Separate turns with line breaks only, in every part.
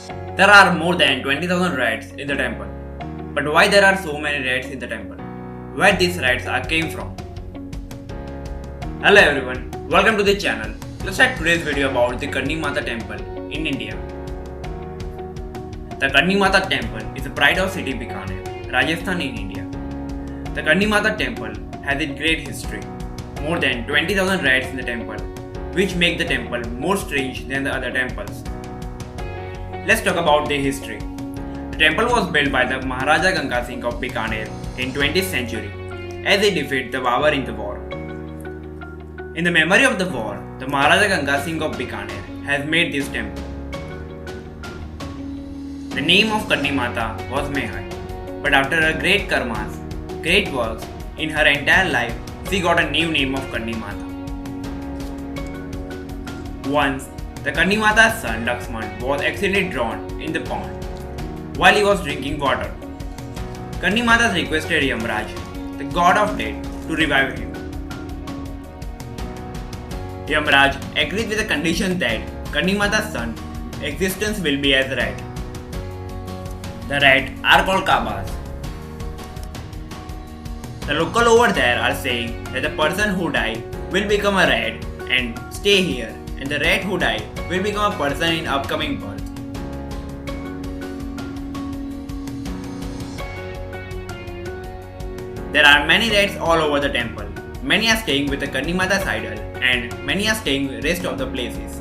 There are more than 20,000 rats in the temple. But why there are so many rats in the temple? Where these rats came from? Hello everyone, welcome to the channel. Let's start today's video about the Karni Mata temple in India. The Karni Mata temple is a pride of city Bikaner, Rajasthan in India. The Karni Mata temple has a great history. More than 20,000 rats in the temple, which make the temple more strange than the other temples. Let's talk about the history. The temple was built by the Maharaja Ganga Singh of Bikaner in 20th century as he defeated the Babur in the war. In the memory of the war, the Maharaja Ganga Singh of Bikaner has made this temple. The name of Karni Mata was Mehar, but after her great karmas, great works in her entire life, she got a new name of Karni Mata. Once, the Karni Mata's son Lakshman was accidentally drowned in the pond while he was drinking water. Karni Mata requested Yamraj, the god of death, to revive him. Yamraj agreed with the condition that Karni Mata's son's existence will be as rat. The rat are called Kabas. The local over there are saying that the person who die will become a rat and stay here, and the rat who die will become a person in upcoming birth. There are many rats all over the temple. Many are staying with the Karni Mata's idol and many are staying rest of the places.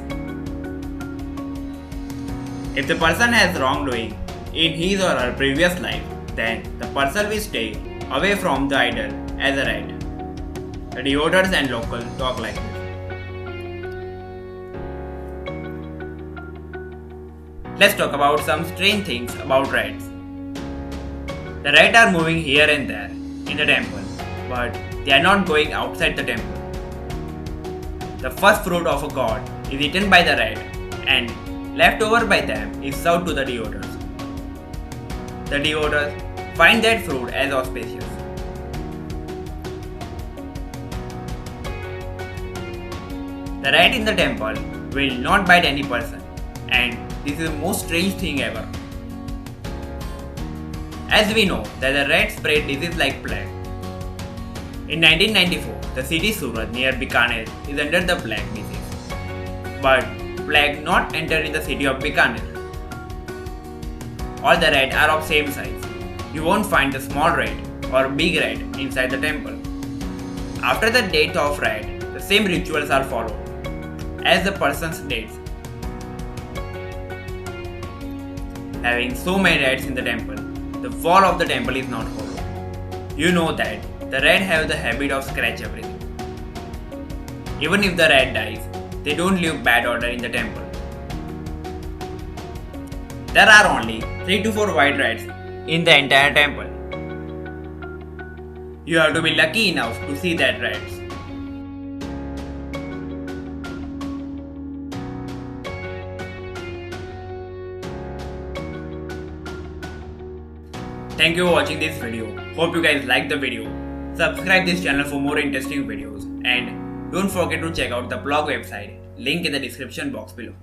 If the person has wrongdoing in his or her previous life, then the person will stay away from the idol as a rat. The devotees and locals talk like this. Let's talk about some strange things about rats. The rats are moving here and there in the temple, but they are not going outside the temple. The first fruit of a god is eaten by the rat and left over by them is served to the devotees. The devotees find that fruit as auspicious. The rat in the temple will not bite any person, and this is the most strange thing ever. As we know that the rat spread disease like plague. In 1994, the city Surat near Bikaner is under the plague disease. But plague not enter in the city of Bikaner. All the rats are of same size. You won't find the small rat or big rat inside the temple. After the death of rat, the same rituals are followed as the person's death. Having so many rats in the temple, the wall of the temple is not hollow. You know that the rat have the habit of scratch everything. Even if the rat dies, they don't leave bad odor in the temple. There are only 3 to 4 white rats in the entire temple. You have to be lucky enough to see that rats. Thank you for watching this video. Hope you guys liked the video. Subscribe this channel for more interesting videos and don't forget to check out the blog website, link in the description box below.